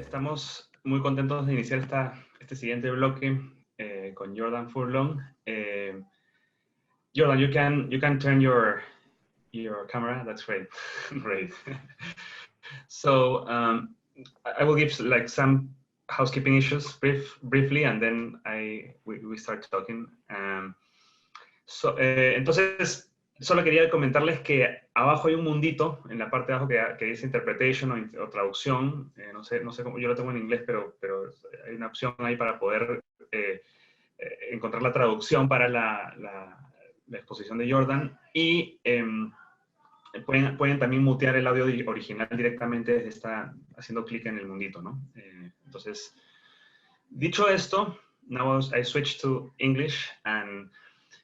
Estamos muy contentos de iniciar este siguiente bloque con Jordan Furlong. Jordan, you can turn your camera. That's great. Great. So I will give like some housekeeping issues briefly, and then we start talking. Entonces, solo quería comentarles que abajo hay un mundito, en la parte de abajo que dice interpretation o traducción. No sé cómo, yo lo tengo en inglés, pero hay una opción ahí para poder encontrar la traducción para la exposición de Jordan. Y pueden también mutear el audio original directamente desde haciendo clic en el mundito, ¿no? Entonces, dicho esto, now I switch to English. And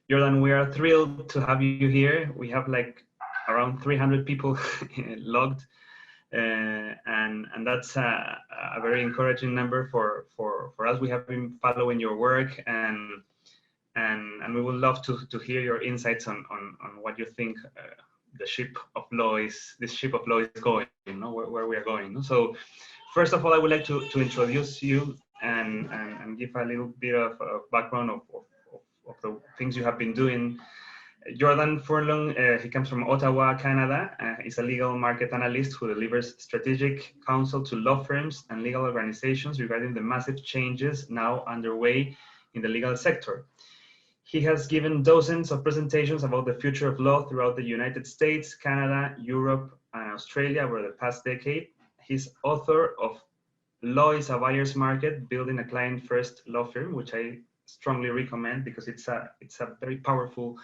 Jordan, we are thrilled to have you here. We have like around 300 people logged, and that's a very encouraging number for us. We have been following your work, and we would love to hear your insights on what you think this ship of law is going, you know, where we are going. No? So, first of all, I would like to introduce you and give a little bit of background of the things you have been doing. Jordan Furlong, he comes from Ottawa, Canada. He's a legal market analyst who delivers strategic counsel to law firms and legal organizations regarding the massive changes now underway in the legal sector. He has given dozens of presentations about the future of law throughout the United States, Canada, Europe, and Australia over the past decade. He's author of Law is a Buyer's Market, Building a Client-First Law Firm, which I strongly recommend because it's a very powerful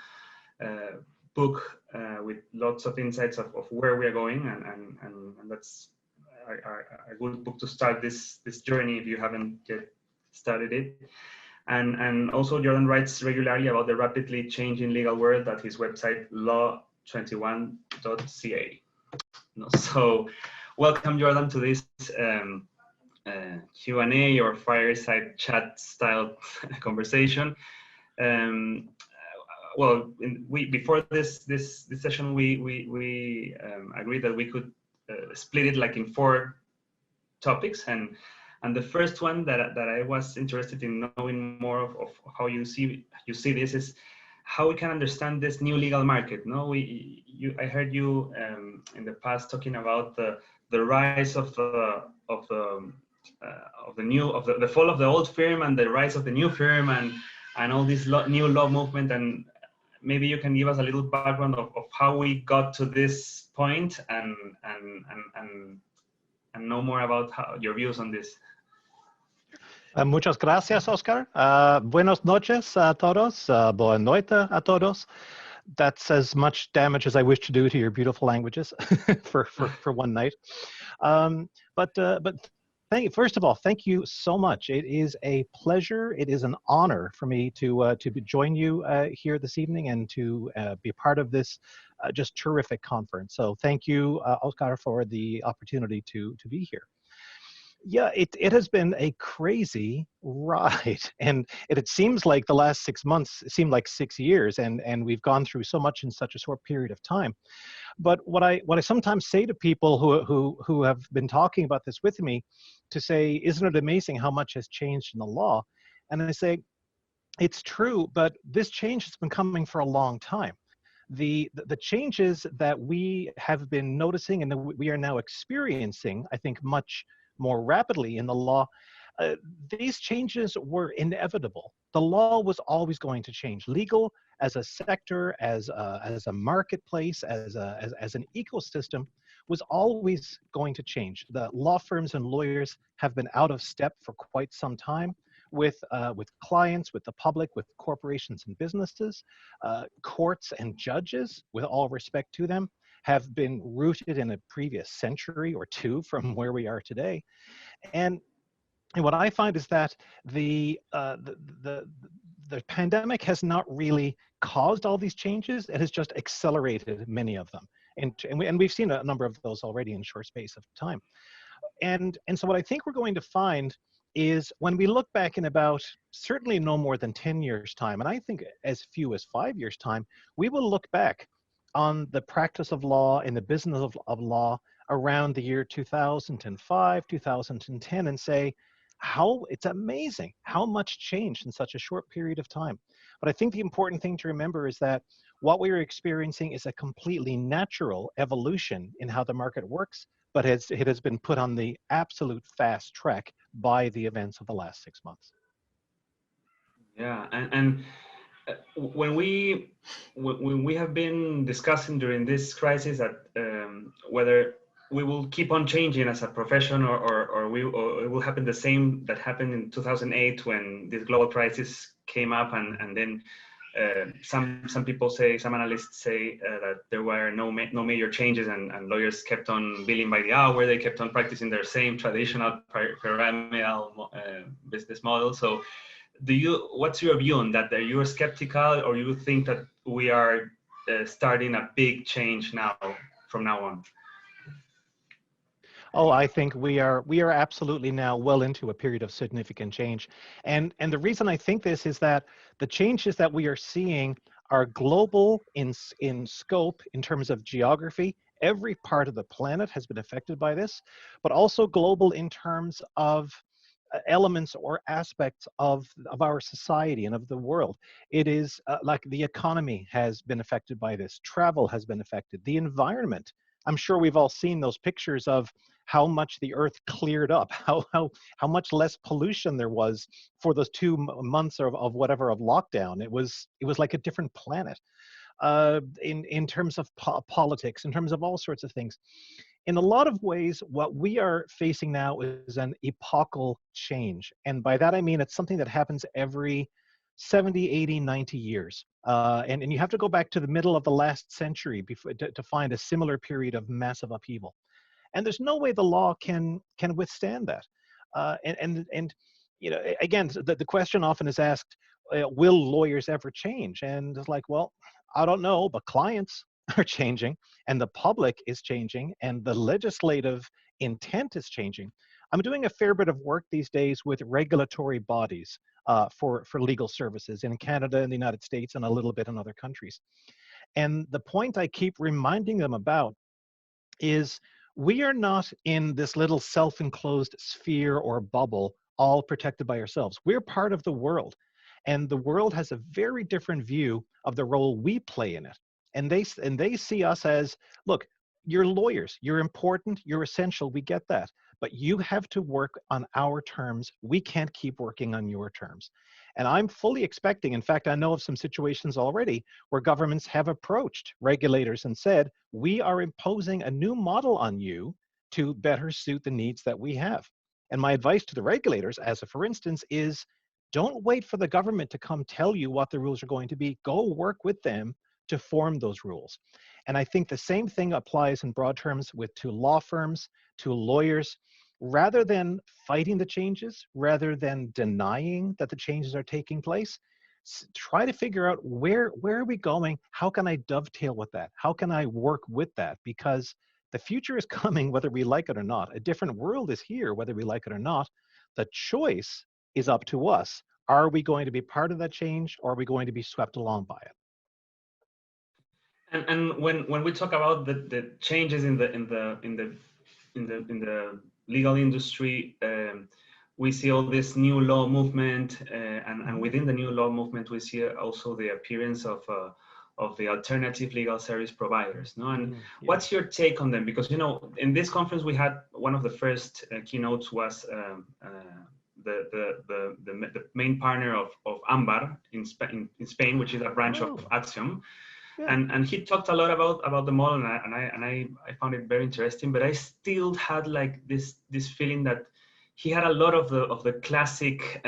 book with lots of insights of where we are going, and that's a good book to start this journey if you haven't yet started it. And also Jordan writes regularly about the rapidly changing legal world at his website law21.ca. So welcome, Jordan, to this Q&A or fireside chat style conversation. Well, before this session, we agreed that we could split it like in 4 topics, and the first one that I was interested in knowing more of how you see this is how we can understand this new legal market. No, I heard you in the past talking about the rise of the fall of the old firm and the rise of the new firm and all this new law movement, and maybe you can give us a little background of how we got to this point and know more about your views on this. Muchas gracias, Oscar. Buenas noches a todos. Boa noite a todos. That's as much damage as I wish to do to your beautiful languages for one night. But first of all, thank you so much. It is a pleasure. It is an honor for me to join you here this evening and to be part of this just terrific conference. So thank you, Oscar, for the opportunity to be here. Yeah, it has been a crazy ride, and it seems like the last 6 months seemed like 6 years, and we've gone through so much in such a short period of time. But what I sometimes say to people who have been talking about this with me, to say, isn't it amazing how much has changed in the law? And I say, it's true, but this change has been coming for a long time. The changes that we have been noticing and that we are now experiencing, I think, much more rapidly in the law, these changes were inevitable. The law was always going to change. Legal as a sector, as a marketplace, as an ecosystem, was always going to change. The law firms and lawyers have been out of step for quite some time with clients, with the public, with corporations and businesses. Courts and judges, with all respect to them, have been rooted in a previous century or 2 from where we are today. And what I find is that the pandemic has not really caused all these changes. It has just accelerated many of them. And we've seen a number of those already in a short space of time. And so what I think we're going to find is when we look back in about certainly no more than 10 years' time, and I think as few as 5 years' time, we will look back on the practice of law and the business of law around the year 2005, 2010 and say, how it's amazing how much changed in such a short period of time. But I think the important thing to remember is that what we are experiencing is a completely natural evolution in how the market works, but it has been put on the absolute fast track by the events of the last 6 months. Yeah, and when we have been discussing during this crisis that whether we will keep on changing as a profession or it will happen the same that happened in 2008 when this global crisis came up, and then some people say, some analysts say that there were no major changes, and lawyers kept on billing by the hour. They kept on practicing their same traditional pyramidal business model. So what's your view on that? Are you skeptical, or you think that we are starting a big change now from now on? Oh, I think we are absolutely now well into a period of significant change. And the reason I think this is that the changes that we are seeing are global in scope in terms of geography. Every part of the planet has been affected by this, but also global in terms of elements or aspects of our society and of the world. It is like the economy has been affected by this. Travel has been affected. The environment. I'm sure we've all seen those pictures of how much the earth cleared up, how much less pollution there was for those 2 months of lockdown. It was like a different planet. In terms of politics, in terms of all sorts of things. In a lot of ways, what we are facing now is an epochal change. And by that, I mean it's something that happens every 70, 80, 90 years. And you have to go back to the middle of the last century to find a similar period of massive upheaval. And there's no way the law can withstand that. And you know, again, the question often is asked, will lawyers ever change? And it's like, well, I don't know, but clients are changing, and the public is changing, and the legislative intent is changing. I'm doing a fair bit of work these days with regulatory bodies for legal services in Canada and the United States and a little bit in other countries. And the point I keep reminding them about is we are not in this little self-enclosed sphere or bubble all protected by ourselves. We're part of the world. And the world has a very different view of the role we play in it. And they see us as, look, you're lawyers, you're important, you're essential, we get that. But you have to work on our terms. We can't keep working on your terms. And I'm fully expecting, in fact, I know of some situations already where governments have approached regulators and said, we are imposing a new model on you to better suit the needs that we have. And my advice to the regulators, as a for instance, is don't wait for the government to come tell you what the rules are going to be. Go work with them to form those rules. And I think the same thing applies in broad terms to law firms, to lawyers. Rather than fighting the changes, rather than denying that the changes are taking place, try to figure out where are we going? How can I dovetail with that? How can I work with that? Because the future is coming whether we like it or not. A different world is here whether we like it or not. The choice is up to us. Are we going to be part of that change, or are we going to be swept along by it? And when we talk about the changes in the legal industry, we see all this new law movement, and within the new law movement, we see also the appearance of the alternative legal service providers. No, and what's your take on them? Because in this conference we had one of the first keynotes was the main partner of AMBAR in Spain, which is a branch of Axiom. Yeah. And he talked a lot about the model, and I found it very interesting. But I still had like this feeling that he had a lot of the classic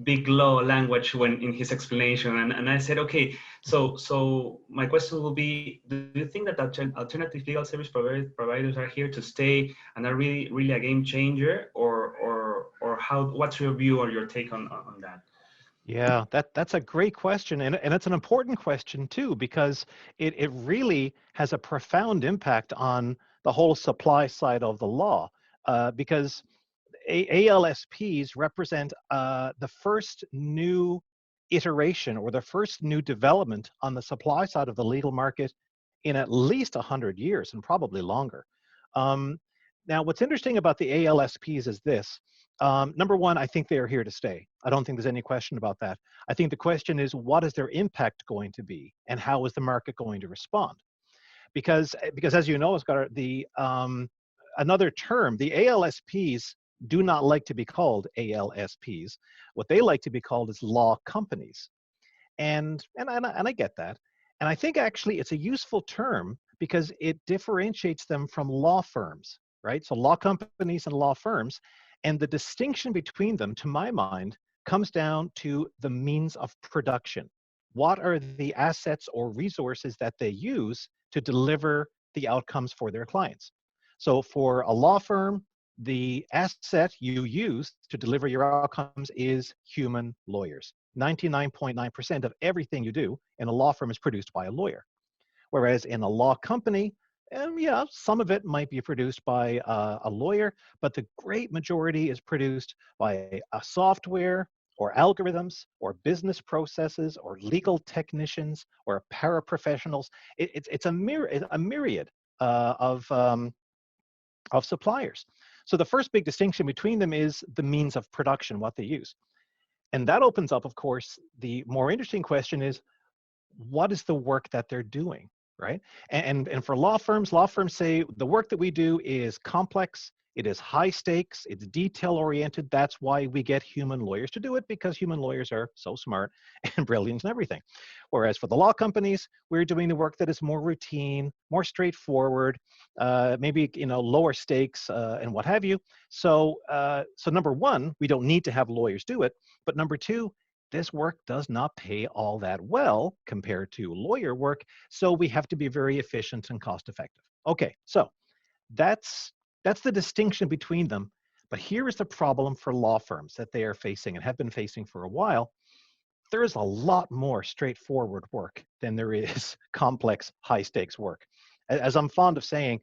big law language in his explanation. And I said, okay, so my question will be: do you think that alternative legal service providers are here to stay and are really a game changer, or how? What's your view or your take on that? Yeah, that's a great question. And it's an important question too, because it really has a profound impact on the whole supply side of the law. Because ALSPs represent the first new iteration or the first new development on the supply side of the legal market in at least 100 years and probably longer. Now, what's interesting about the ALSPs is this. Number one, I think they are here to stay. I don't think there's any question about that. I think the question is, what is their impact going to be, and how is the market going to respond? Because as you know, Oscar, another term, the ALSPs do not like to be called ALSPs. What they like to be called is law companies. And I get that. And I think actually it's a useful term because it differentiates them from law firms, right? So law companies and law firms, and the distinction between them, to my mind, comes down to the means of production. What are the assets or resources that they use to deliver the outcomes for their clients? So for a law firm, the asset you use to deliver your outcomes is human lawyers. 99.9% of everything you do in a law firm is produced by a lawyer. Whereas in a law company, yeah, some of it might be produced by a lawyer, but the great majority is produced by a software or algorithms or business processes or legal technicians or paraprofessionals. It's a myriad of suppliers. So the first big distinction between them is the means of production, what they use. And that opens up, of course, the more interesting question is, what is the work that they're doing, right? And for law firms say the work that we do is complex, it is high stakes, it's detail oriented. That's why we get human lawyers to do it, because human lawyers are so smart and brilliant and everything. Whereas for the law companies, we're doing the work that is more routine, more straightforward, maybe lower stakes and what have you. So number one, we don't need to have lawyers do it. But number two, this work does not pay all that well compared to lawyer work, so we have to be very efficient and cost effective. Okay, so that's the distinction between them. But here is the problem for law firms that they are facing and have been facing for a while. There is a lot more straightforward work than there is complex, high-stakes work. As I'm fond of saying,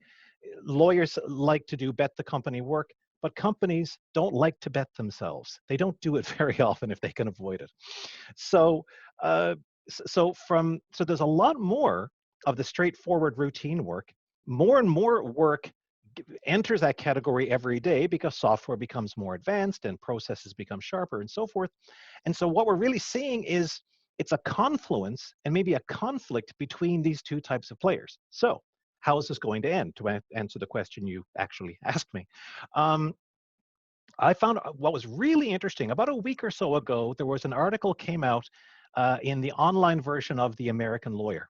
lawyers like to do bet the company work, but companies don't like to bet themselves. They don't do it very often if they can avoid it. So, so there's a lot more of the straightforward routine work. More and more work enters that category every day because software becomes more advanced and processes become sharper and so forth. And so what we're really seeing is it's a confluence and maybe a conflict between these two types of players. So how is this going to end? To answer the question you actually asked me. I found what was really interesting. About a week or so ago, there was an article came out in the online version of The American Lawyer.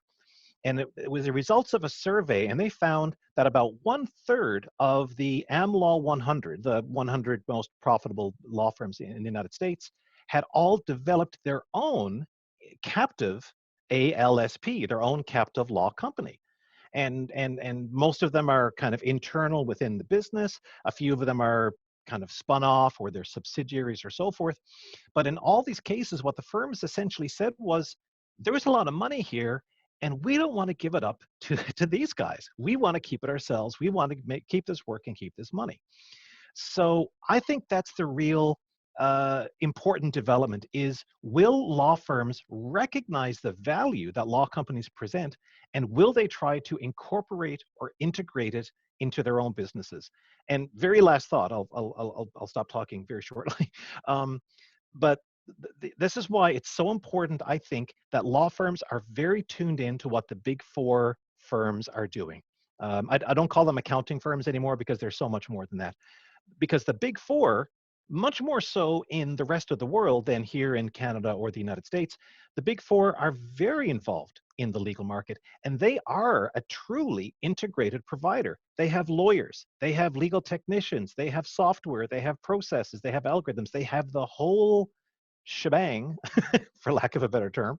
And it was the results of a survey, and they found that about 1/3 of the AmLaw 100, the 100 most profitable law firms in the United States, had all developed their own captive ALSP, their own captive law company. And most of them are kind of internal within the business. A few of them are kind of spun off or they're subsidiaries or so forth. But in all these cases, what the firms essentially said was, there was a lot of money here, and we don't want to give it up to these guys. We want to keep it ourselves. We want to keep this work and keep this money. So I think that's the real important development is, will law firms recognize the value that law companies present, and will they try to incorporate or integrate it into their own businesses? And very last thought, I'll stop talking very shortly. But this is why it's so important, I think, that law firms are very tuned in to what the big four firms are doing. I don't call them accounting firms anymore because they're so much more than that. Because the big four, much more so in the rest of the world than here in Canada or the United States, the big four are very involved in the legal market, and they are a truly integrated provider. They have lawyers, they have legal technicians, they have software, they have processes, they have algorithms, they have the whole shebang, for lack of a better term.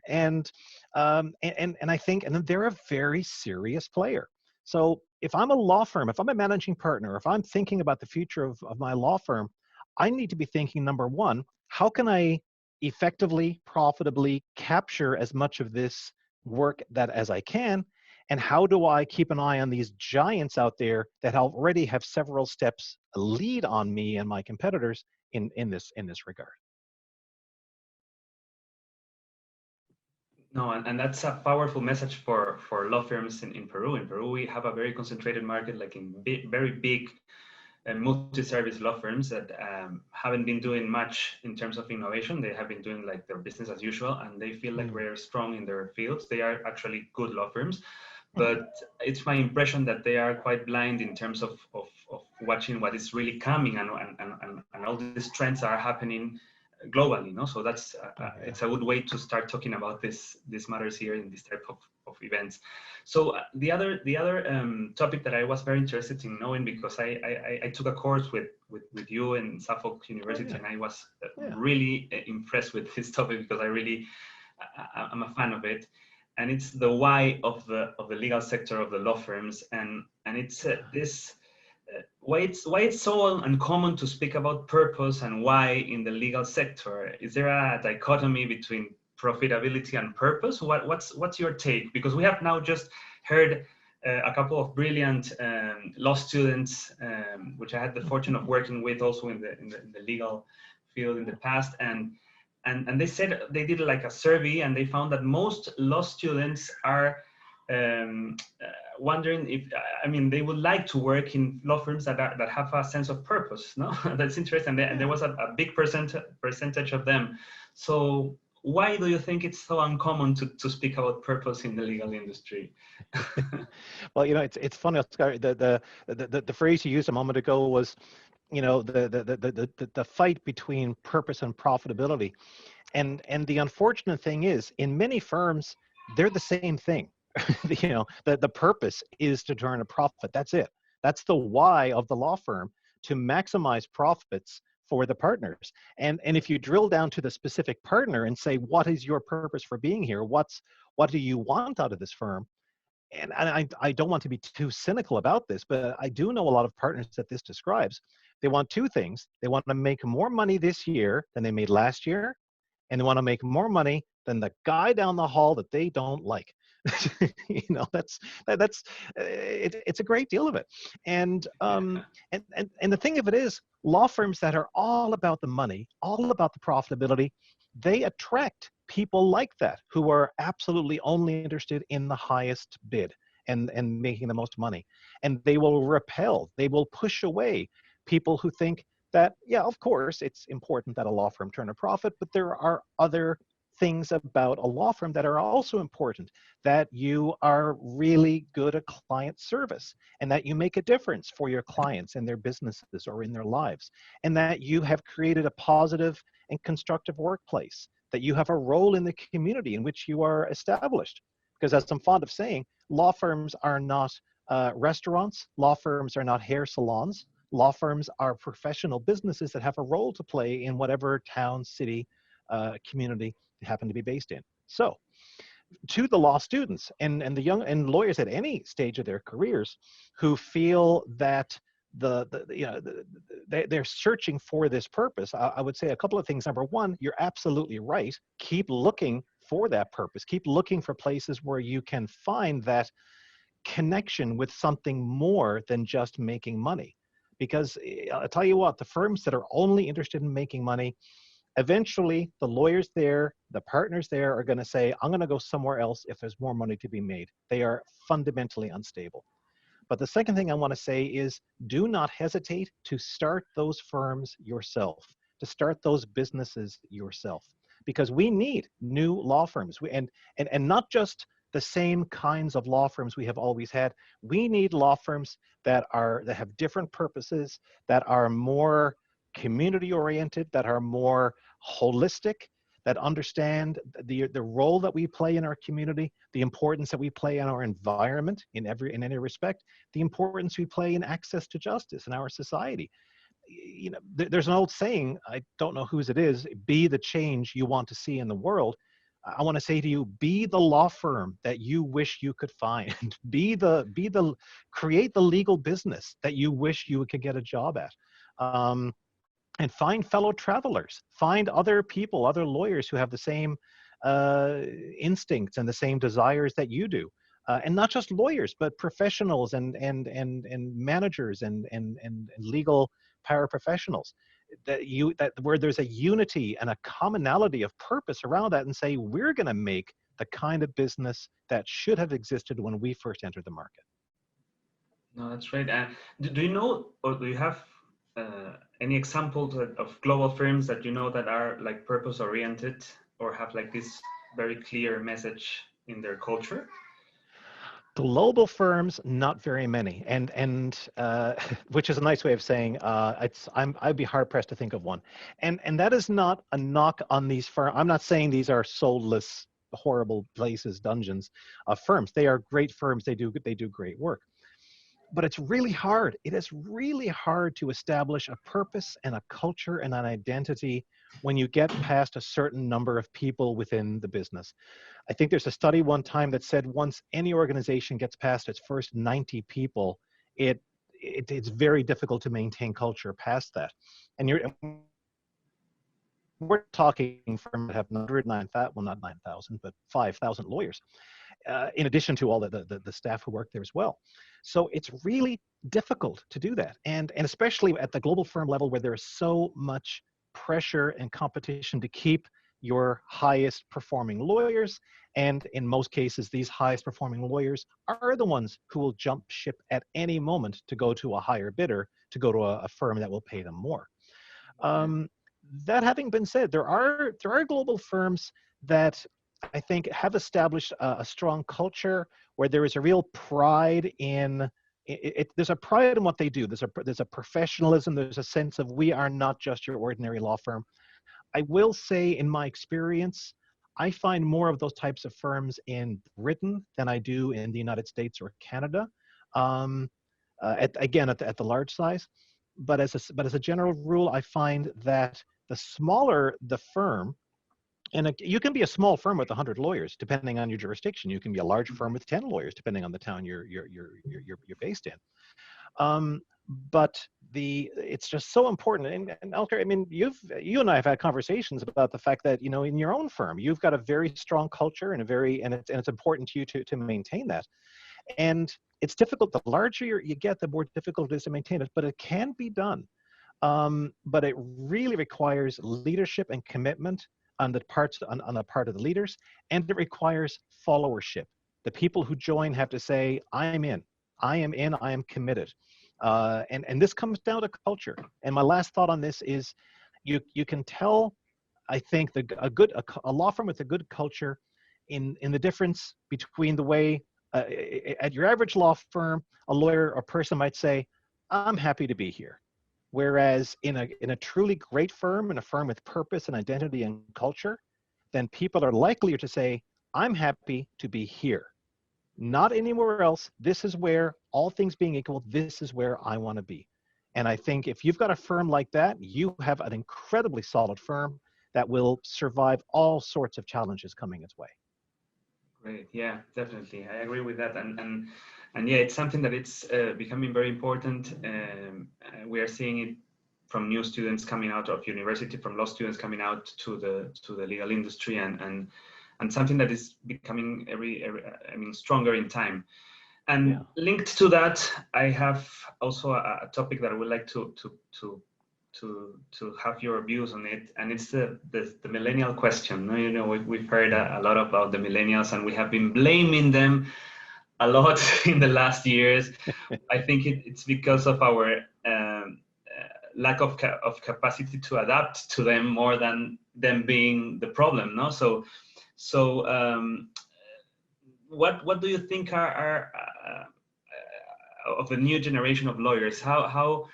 And I think, and they're a very serious player. So if I'm a law firm, if I'm a managing partner, if I'm thinking about the future of my law firm, I need to be thinking, number one, how can I effectively, profitably capture as much of this work as I can? And how do I keep an eye on these giants out there that already have several steps lead on me and my competitors in this regard? No, and that's a powerful message for law firms in Peru. In Peru, we have a very concentrated market, like in very big multi-service law firms that haven't been doing much in terms of innovation. They have been doing like their business as usual, and they feel like we're strong in their fields. They are actually good law firms, but it's my impression that they are quite blind in terms of watching what is really coming, and all these trends are happening globally, no? So that's it's a good way to start talking about these matters here in this type of events. So the other topic that I was very interested in knowing, because I took a course with you in Suffolk University, and I was really impressed with this topic, because I'm a fan of it, and it's the why of the legal sector of the law firms, and it's this. Why it's so uncommon to speak about purpose and why in the legal sector? Is there a dichotomy between profitability and purpose? What's your take? Because we have now just heard a couple of brilliant law students, which I had the fortune of working with also in the legal field in the past, and they said they did like a survey, and they found that most law students are wondering if, I mean, they would like to work in law firms that have a sense of purpose. No, that's interesting, and there was a big percentage of them. So why do you think it's so uncommon to speak about purpose in the legal industry? Well, you know, it's funny, Oscar. The phrase you used a moment ago was, you know, the fight between purpose and profitability, and the unfortunate thing is, in many firms, they're the same thing. You know, the purpose is to turn a profit. That's it. That's the why of the law firm, to maximize profits for the partners. And if you drill down to the specific partner and say, what is your purpose for being here? What do you want out of this firm? And I don't want to be too cynical about this, but I do know a lot of partners that this describes. They want two things. They want to make more money this year than they made last year, and they want to make more money than the guy down the hall that they don't like. You know, it's a great deal of it. And the thing of it is, law firms that are all about the money, all about the profitability, they attract people like that, who are absolutely only interested in the highest bid and making the most money. And they will repel, they will push away people who think that, yeah, of course, it's important that a law firm turn a profit, but there are other things about a law firm that are also important, that you are really good at client service, and that you make a difference for your clients in their businesses or in their lives, and that you have created a positive and constructive workplace, that you have a role in the community in which you are established. Because, as I'm fond of saying, law firms are not restaurants, law firms are not hair salons. Law firms are professional businesses that have a role to play in whatever town, city, community they happen to be based in. So, to the law students and the young and lawyers at any stage of their careers who feel that they're searching for this purpose, I would say a couple of things. Number one, you're absolutely right. Keep looking for that purpose. Keep looking for places where you can find that connection with something more than just making money. Because I'll tell you what, the firms that are only interested in making money, eventually the lawyers there, the partners there are going to say, I'm going to go somewhere else if there's more money to be made. They are fundamentally unstable. But the second thing I want to say is, do not hesitate to start those firms yourself, to start those businesses yourself, because we need new law firms. And not just the same kinds of law firms we have always had. We need law firms that have different purposes, that are more community oriented, that are more holistic, that understand the role that we play in our community, the importance that we play in our environment in any respect, the importance we play in access to justice in our society. You know, there's an old saying, I don't know whose it is, be the change you want to see in the world. I want to say to you, be the law firm that you wish you could find. Create the legal business that you wish you could get a job at. And find fellow travelers, find other people, other lawyers who have the same instincts and the same desires that you do. And not just lawyers, but professionals and managers and legal paraprofessionals. Where there's a unity and a commonality of purpose around that, and say, we're going to make the kind of business that should have existed when we first entered the market. No, that's right. Do you know, or do you have any examples of global firms that you know that are like purpose oriented or have like this very clear message in their culture? Global firms, not very many, and which is a nice way of saying I'd be hard pressed to think of one, and that is not a knock on these firms. I'm not saying these are soulless, horrible places, dungeons of firms. They are great firms. They do great work. But it's really hard. It is really hard to establish a purpose and a culture and an identity when you get past a certain number of people within the business. I think there's a study one time that said once any organization gets past its first 90 people, it's very difficult to maintain culture past that. And we're talking firms that have 109,000, well, not 9,000, but 5,000 lawyers, in addition to all the staff who work there as well. So it's really difficult to do that. And especially at the global firm level where there is so much pressure and competition to keep your highest performing lawyers. And in most cases, these highest performing lawyers are the ones who will jump ship at any moment to go to a higher bidder, to go to a firm that will pay them more. That having been said, there are global firms that I think have established a strong culture where there is a real pride in it. There's a pride in what they do. There's a professionalism. There's a sense of we are not just your ordinary law firm. I will say, in my experience, I find more of those types of firms in Britain than I do in the United States or Canada. At the large size, but as a general rule, I find that the smaller the firm, and you can be a small firm with 100 lawyers, depending on your jurisdiction. You can be a large firm with 10 lawyers, depending on the town you're based in. But it's just so important. And Elker, I mean, you and I have had conversations about the fact that, you know, in your own firm, you've got a very strong culture and it's important to you to maintain that. And it's difficult. The larger you get, the more difficult it is to maintain it, but it can be done. But it really requires leadership and commitment on the part of the leaders, and it requires followership. The people who join have to say, I am in, I am committed. And this comes down to culture. And my last thought on this is, you can tell, I think, a law firm with a good culture in the difference between the way at your average law firm, a lawyer or person might say, I'm happy to be here. Whereas in a truly great firm, in a firm with purpose and identity and culture, then people are likelier to say, I'm happy to be here. Not anywhere else. This is where, all things being equal, this is where I want to be. And I think if you've got a firm like that, you have an incredibly solid firm that will survive all sorts of challenges coming its way. Great. Yeah, definitely. I agree with that. And yeah, it's something that it's becoming very important. We are seeing it from new students coming out of university, from law students coming out to the legal industry, and something that is becoming stronger in time. And linked to that, I have also a topic that I would like to have your views on it, and it's the millennial question. You know, we've heard a lot about the millennials, and we have been blaming them a lot in the last years. I think it's because of our lack of capacity to adapt to them more than them being the problem. No, so what do you think are of the new generation of lawyers? How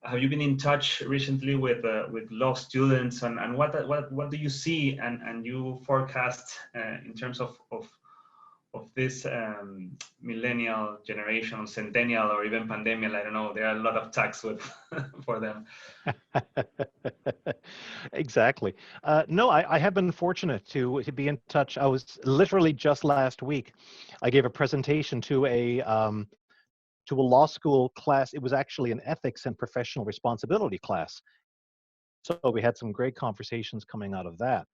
have you been in touch recently with law students, and what do you see and you forecast in terms of this millennial generation, centennial, or even pandemic? I don't know. There are a lot of tags with for them. Exactly. No, I have been fortunate to be in touch. I was literally just last week, I gave a presentation to a law school class. It was actually an ethics and professional responsibility class. So we had some great conversations coming out of that.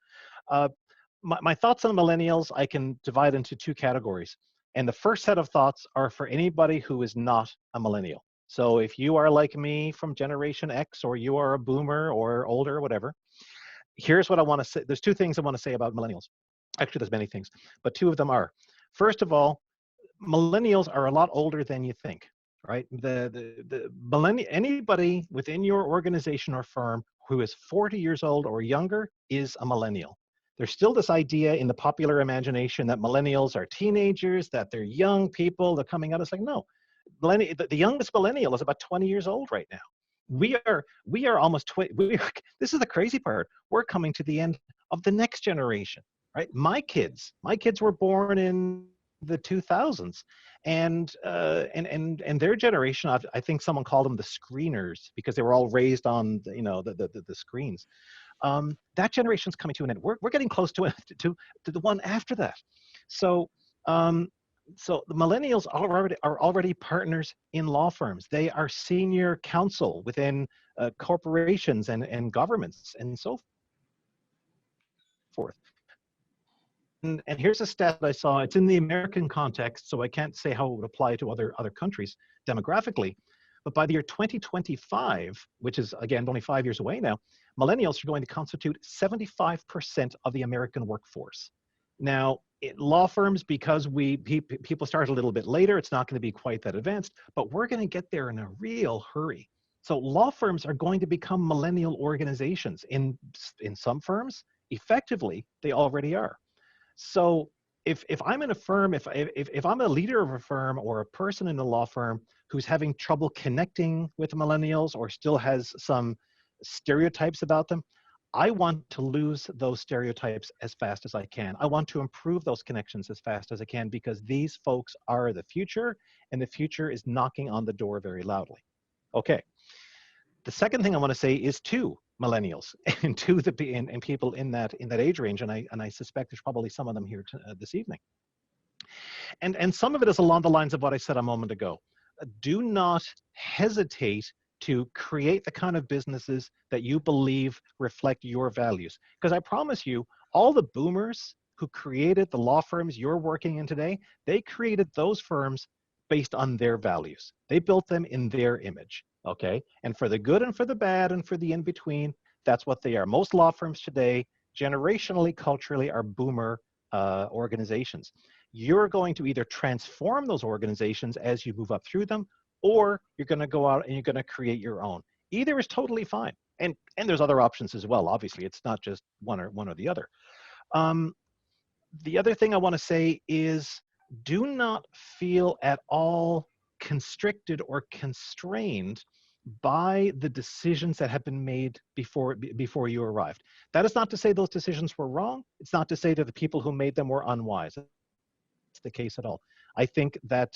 My thoughts on millennials, I can divide into two categories. And the first set of thoughts are for anybody who is not a millennial. So if you are like me from Generation X, or you are a boomer or older or whatever, here's what I want to say. There's two things I want to say about millennials. Actually, there's many things, but two of them are. First of all, millennials are a lot older than you think, right? Anybody within your organization or firm who is 40 years old or younger is a millennial. There's still this idea in the popular imagination that millennials are teenagers, that they're young people, they're coming out. It's like, no, the youngest millennial is about 20 years old right now. We are almost this is the crazy part. We're coming to the end of the next generation, right? My kids were born in the 2000s, and their generation, I think someone called them the screeners because they were all raised on the screens. That generation's coming to an end. We're getting close to the one after that. So so the millennials are already partners in law firms. They are senior counsel within corporations and governments and so forth. And here's a stat that I saw. It's in the American context, so I can't say how it would apply to other countries demographically. But by the year 2025, which is, again, only 5 years away now, millennials are going to constitute 75% of the American workforce. Now, law firms, because people start a little bit later, it's not going to be quite that advanced, but we're going to get there in a real hurry. So law firms are going to become millennial organizations. In some firms, effectively, they already are. So if I'm in a firm, if I'm a leader of a firm or a person in a law firm who's having trouble connecting with millennials or still has some stereotypes about them, I want to lose those stereotypes as fast as I can. I want to improve those connections as fast as I can because these folks are the future, and the future is knocking on the door very loudly. Okay. The second thing I want to say is to millennials and to and people in that age range, and I suspect there's probably some of them here this evening. And some of it is along the lines of what I said a moment ago. Do not hesitate to create the kind of businesses that you believe reflect your values. Because I promise you, all the boomers who created the law firms you're working in today, they created those firms based on their values. They built them in their image, okay? And for the good and for the bad and for the in-between, that's what they are. Most law firms today, generationally, culturally, are boomer organizations. You're going to either transform those organizations as you move up through them, or you're going to go out and you're going to create your own. Either is totally fine. And there's other options as well. Obviously, it's not just one or the other. The other thing I want to say is do not feel at all constricted or constrained by the decisions that have been made before you arrived. That is not to say those decisions were wrong. It's not to say that the people who made them were unwise. That's the case at all. I think that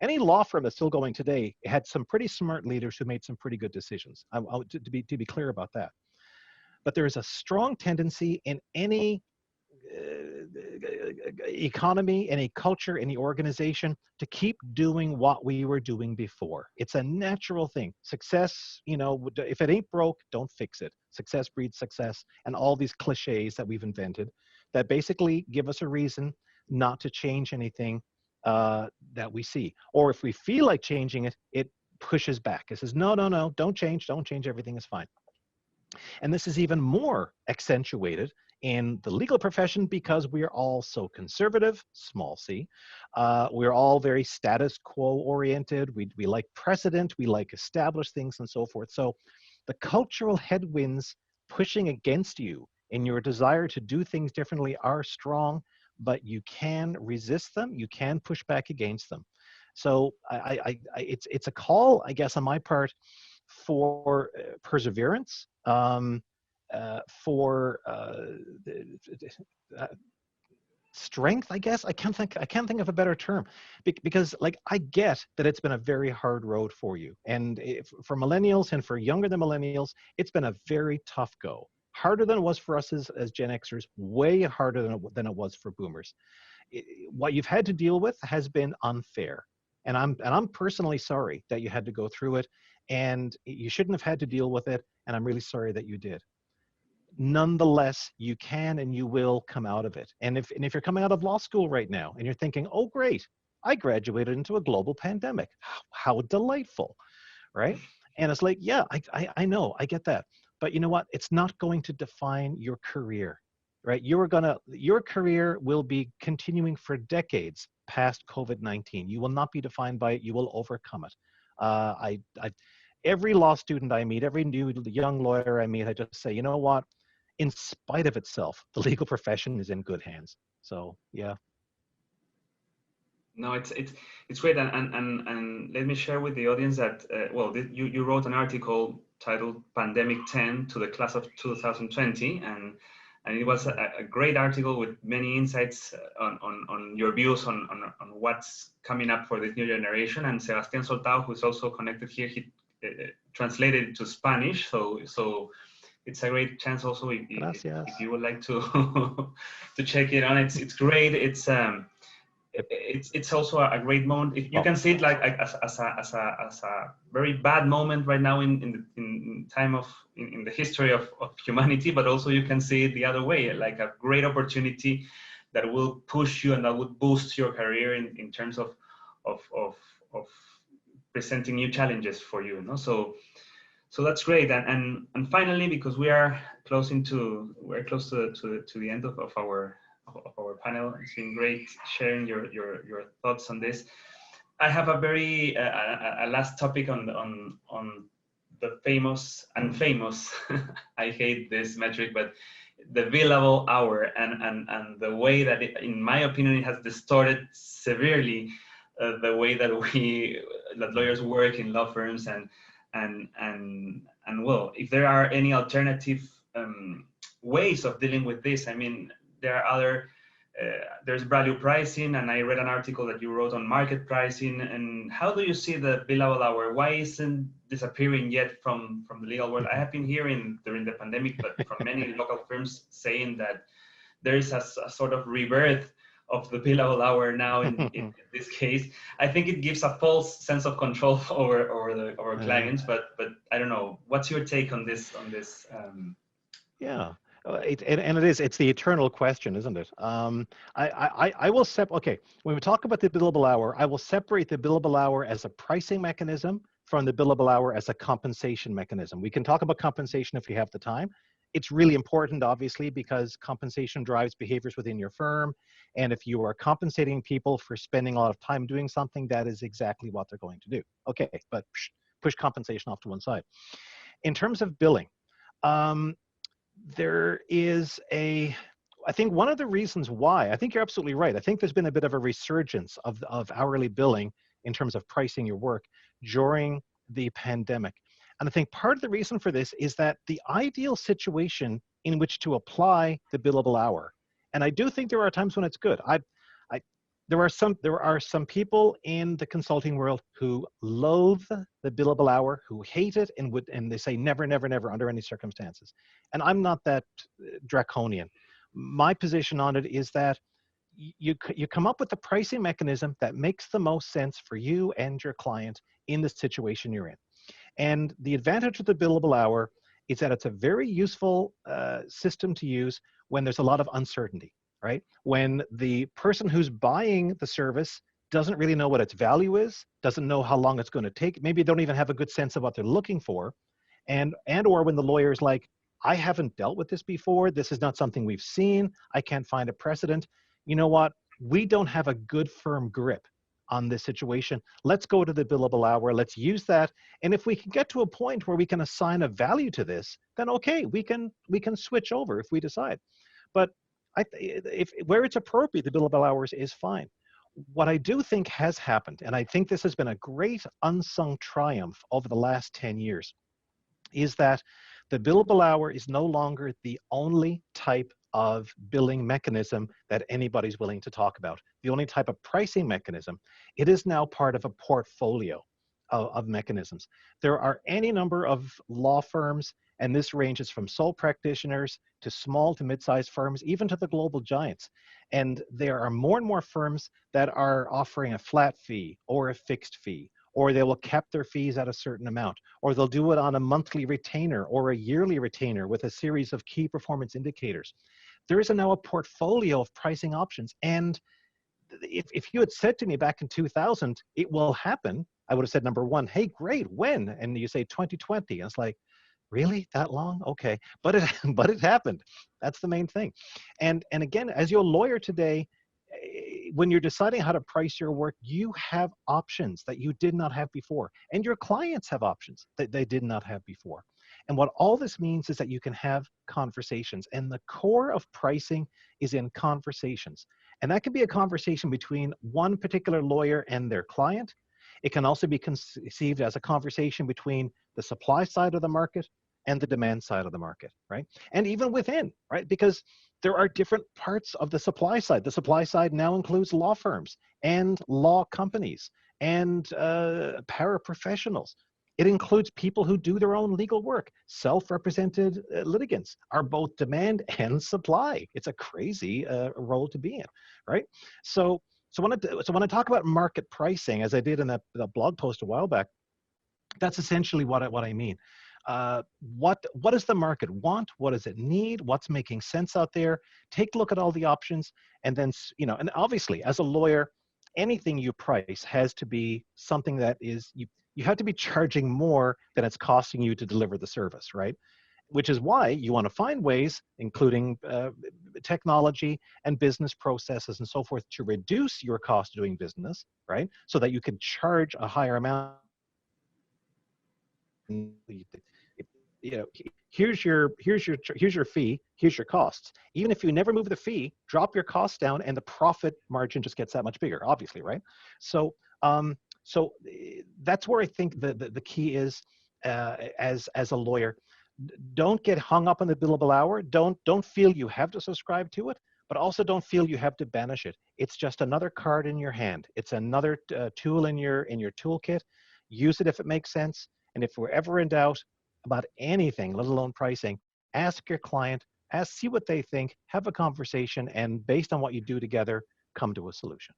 any law firm that's still going today had some pretty smart leaders who made some pretty good decisions. To be clear about that. But there is a strong tendency in any economy, any culture, any organization to keep doing what we were doing before. It's a natural thing. Success, if it ain't broke, don't fix it. Success breeds success, and all these cliches that we've invented that basically give us a reason not to change anything that we see. Or if we feel like changing it, it pushes back. It says, no, don't change, everything is fine. And this is even more accentuated in the legal profession because we are all so conservative, small c. We're all very status quo oriented. We like precedent, we like established things and so forth. So the cultural headwinds pushing against you in your desire to do things differently are strong, but you can resist them, you can push back against them. So it's a call, I guess, on my part for perseverance, for strength, I guess. I can't think of a better term, because like I get that it's been a very hard road for you, and for millennials and for younger than millennials, it's been a very tough go. Harder than it was for us as Gen Xers, way harder than it was for boomers. What you've had to deal with has been unfair, and I'm personally sorry that you had to go through it, and you shouldn't have had to deal with it, and I'm really sorry that you did. Nonetheless, you can and you will come out of it. And if you're coming out of law school right now and you're thinking, oh great, I graduated into a global pandemic, how delightful, right? And it's like, yeah, I know, I get that. But you know what? It's not going to define your career, right? Your career will be continuing for decades past COVID-19. You will not be defined by it. You will overcome it. Every law student I meet, every new young lawyer I meet, I just say, you know what? In spite of itself, the legal profession is in good hands. So, yeah. No, it's great, and let me share with the audience that you wrote an article titled "Pandemic 10 to the Class of 2020," and it was a great article with many insights on your views on what's coming up for this new generation. And Sebastián Soltao, who's also connected here, he translated it to Spanish, so it's a great chance also if you would like to to check it on. It's great. It's also a great moment. If you can see it like as a very bad moment right now in the history of humanity, but also you can see it the other way, like a great opportunity that will push you and that would boost your career in terms of presenting new challenges for you. No? So that's great. And finally, because we're close to the end of our panel. It's been great sharing your thoughts on this. I have a very a last topic on the famous and famous. I hate this metric, but the billable hour and the way that it, in my opinion, it has distorted severely the way that lawyers work in law firms and well, if there are any alternative ways of dealing with this, I mean. There are other, there's value pricing, and I read an article that you wrote on market pricing. And how do you see the billable hour? Why isn't disappearing yet from the legal world? I have been hearing during the pandemic, but from many local firms saying that there is a sort of rebirth of the billable hour now in this case. I think it gives a false sense of control over clients, but I don't know. What's your take on this? Yeah. It's the eternal question, isn't it? I will okay, when we talk about the billable hour, I will separate the billable hour as a pricing mechanism from the billable hour as a compensation mechanism. We can talk about compensation if we have the time. It's really important, obviously, because compensation drives behaviors within your firm. And if you are compensating people for spending a lot of time doing something, that is exactly what they're going to do. Okay, but push compensation off to one side. In terms of billing, there is I think one of the reasons why, I think you're absolutely right. I think there's been a bit of a resurgence of hourly billing in terms of pricing your work during the pandemic. And I think part of the reason for this is that the ideal situation in which to apply the billable hour, and I do think there are times when it's good. There are some people in the consulting world who loathe the billable hour, who hate it, and they say never, never, never under any circumstances. And I'm not that draconian. My position on it is that you come up with the pricing mechanism that makes the most sense for you and your client in the situation you're in. And the advantage of the billable hour is that it's a very useful system to use when there's a lot of uncertainty. Right? When the person who's buying the service doesn't really know what its value is, doesn't know how long it's going to take, maybe don't even have a good sense of what they're looking for, and or when the lawyer's like, I haven't dealt with this before, this is not something we've seen, I can't find a precedent. You know what? We don't have a good firm grip on this situation. Let's go to the billable hour, let's use that, and if we can get to a point where we can assign a value to this, then okay, we can switch over if we decide. But where it's appropriate, the billable hours is fine. What I do think has happened, and I think this has been a great unsung triumph over the last 10 years, is that the billable hour is no longer the only type of billing mechanism that anybody's willing to talk about, the only type of pricing mechanism. It is now part of a portfolio of mechanisms. There are any number of law firms, and this ranges from sole practitioners to small to mid-sized firms, even to the global giants. And there are more and more firms that are offering a flat fee or a fixed fee, or they will cap their fees at a certain amount, or they'll do it on a monthly retainer or a yearly retainer with a series of key performance indicators. There is now a portfolio of pricing options. And if you had said to me back in 2000, it will happen, I would have said, number one, hey, great, when? And you say 2020. And it's like, Really? That long? Okay. But it but it happened. That's the main thing. And again, as your lawyer today, when you're deciding how to price your work, you have options that you did not have before. And your clients have options that they did not have before. And what all this means is that you can have conversations. And the core of pricing is in conversations. And that can be a conversation between one particular lawyer and their client. It can also be conceived as a conversation between the supply side of the market and the demand side of the market, right? And even within, right? Because there are different parts of the supply side. The supply side now includes law firms and law companies and paraprofessionals. It includes people who do their own legal work. Self-represented litigants are both demand and supply. It's a crazy role to be in, right? So when I talk about market pricing, as I did in that blog post a while back, that's essentially what I mean. What does the market want? What does it need? What's making sense out there? Take a look at all the options, and then and obviously, as a lawyer, anything you price has to be something that is you have to be charging more than it's costing you to deliver the service, right? Which is why you want to find ways, including technology and business processes and so forth, to reduce your cost of doing business, right? So that you can charge a higher amount. Here's your fee, here's your costs. Even if you never move the fee, drop your costs down, and the profit margin just gets that much bigger, obviously, right? So that's where I think the key is as a lawyer. Don't get hung up on the billable hour. Don't feel you have to subscribe to it, but also don't feel you have to banish it. It's just another card in your hand. It's another tool in your toolkit. Use it if it makes sense. And if we're ever in doubt about anything, let alone pricing, ask your client, see what they think, have a conversation, and based on what you do together, come to a solution.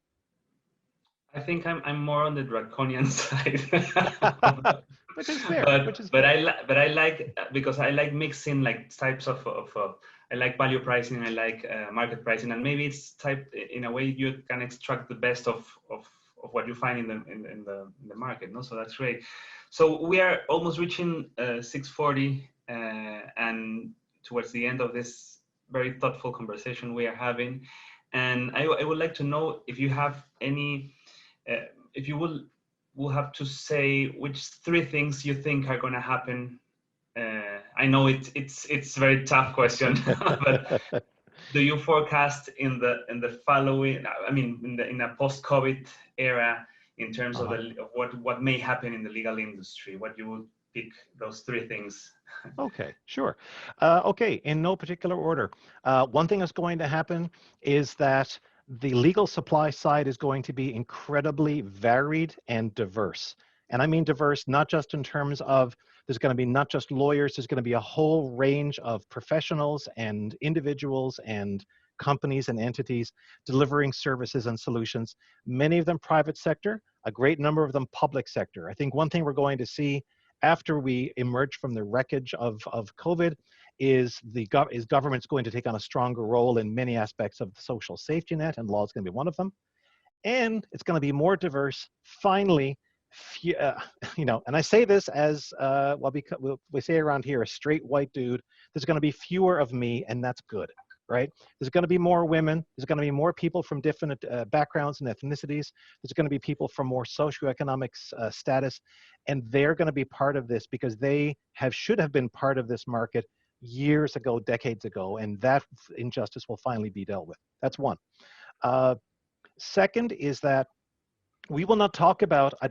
I think I'm more on the draconian side. Which is fair. But I like, because I like mixing like types of I like value pricing, I like market pricing, and maybe it's type in a way you can extract the best of what you find in the market. No, so that's great. So we are almost reaching 6:40, and towards the end of this very thoughtful conversation we are having, and I would like to know if you have any. If you will have to say which 3 things you think are going to happen. I know it's a very tough question, but do you forecast in the following? I mean, in a post-COVID era, in terms of what may happen in the legal industry? What you would pick those 3 things? Okay, sure. Okay, in no particular order. One thing that's going to happen is that the legal supply side is going to be incredibly varied and diverse. And I mean diverse, not just in terms of there's going to be not just lawyers, there's going to be a whole range of professionals and individuals and companies and entities delivering services and solutions, many of them private sector, a great number of them public sector. I think one thing we're going to see after we emerge from the wreckage of COVID is government's going to take on a stronger role in many aspects of the social safety net, and law is going to be one of them. And it's going to be more diverse. Finally, and I say this as we say around here, a straight white dude. There's going to be fewer of me, and that's good, right? There's going to be more women. There's going to be more people from different backgrounds and ethnicities. There's going to be people from more socioeconomic status, and they're going to be part of this because they should have been part of this market years ago, decades ago, and that injustice will finally be dealt with. That's one. Second is that we will not talk about, I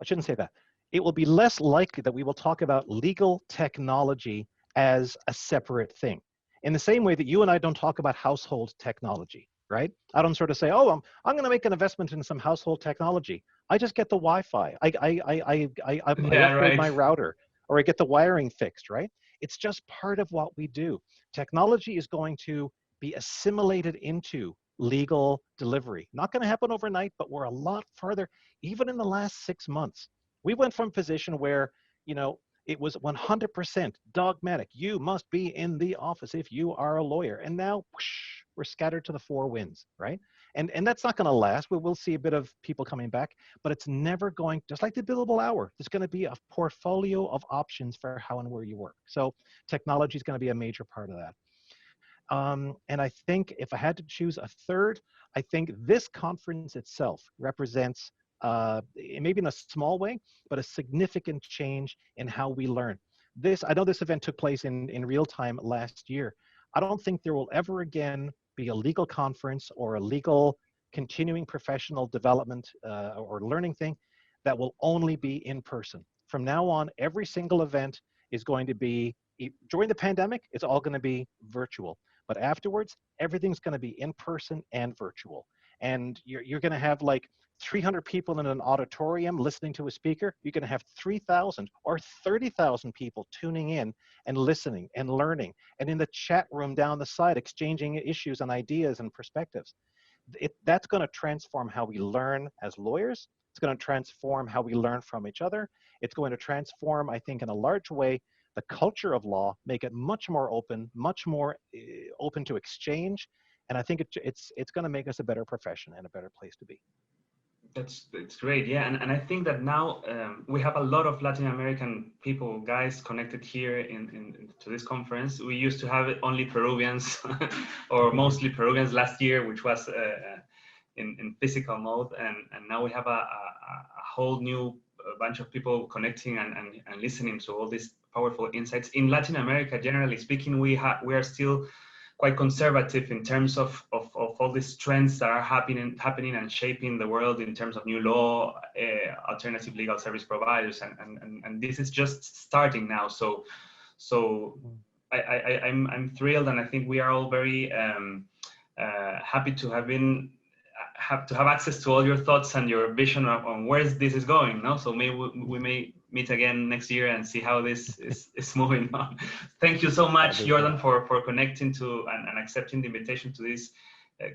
shouldn't say that. It will be less likely that we will talk about legal technology as a separate thing. In the same way that you and I don't talk about household technology, right? I don't sort of say, oh, I'm going to make an investment in some household technology. I just get the Wi-Fi. I upgrade my router, or I get the wiring fixed, right? It's just part of what we do. Technology is going to be assimilated into legal delivery. Not going to happen overnight, but we're a lot farther. Even in the last 6 months, we went from a position where, it was 100% dogmatic. You must be in the office if you are a lawyer. And now, whoosh, we're scattered to the four winds, right? And that's not going to last. We'll see a bit of people coming back, but it's never going, just like the billable hour, there's going to be a portfolio of options for how and where you work. So technology is going to be a major part of that. And I think if I had to choose a third, I think this conference itself represents, maybe in a small way, but a significant change in how we learn. I know this event took place in real time last year. I don't think there will ever again be a legal conference or a legal continuing professional development or learning thing that will only be in person. From now on, every single event is going to be, during the pandemic, it's all going to be virtual. But afterwards, everything's going to be in person and virtual. And you're going to have like 300 people in an auditorium listening to a speaker. You're going to have 3,000 or 30,000 people tuning in and listening and learning. And in the chat room down the side, exchanging issues and ideas and perspectives. That's going to transform how we learn as lawyers. It's going to transform how we learn from each other. It's going to transform, I think, in a large way, the culture of law, make it much more open, much more open to exchange. And I think it's going to make us a better profession and a better place to be. It's great, yeah, and I think that now we have a lot of Latin American people, guys, connected here to this conference. We used to have only Peruvians, or mostly Peruvians last year, which was in physical mode, and now we have a whole new bunch of people connecting and listening to all these powerful insights. In Latin America, generally speaking, we are still quite conservative in terms of all these trends that are happening and shaping the world in terms of new law, alternative legal service providers, and this is just starting now. So I'm thrilled, and I think we are all very happy to have access to all your thoughts and your vision on where this is going. No, so maybe we may meet again next year and see how this is moving on. Thank you so much, Jordan, for connecting to and accepting the invitation to this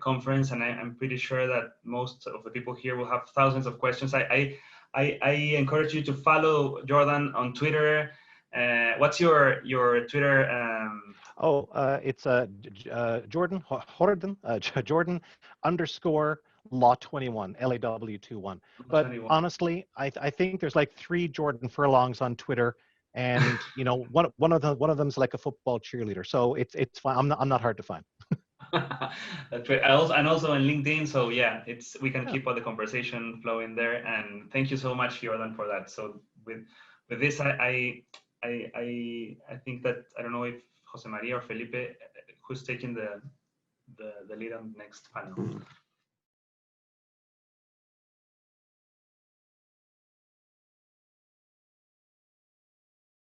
conference. And I'm pretty sure that most of the people here will have thousands of questions. I encourage you to follow Jordan on Twitter. What's your Twitter? It's Jordan Jordan _Law21, LAW21. But 21. Honestly, I think there's like 3 Jordan Furlongs on Twitter, and you know, one of them's like a football cheerleader. So it's fine. I'm not hard to find. That's great. And also on LinkedIn. So yeah, we can keep all the conversation flowing there. And thank you so much, Jordan, for that. So with this, I think that, I don't know if Jose Maria or Felipe, who's taking the lead on the next panel.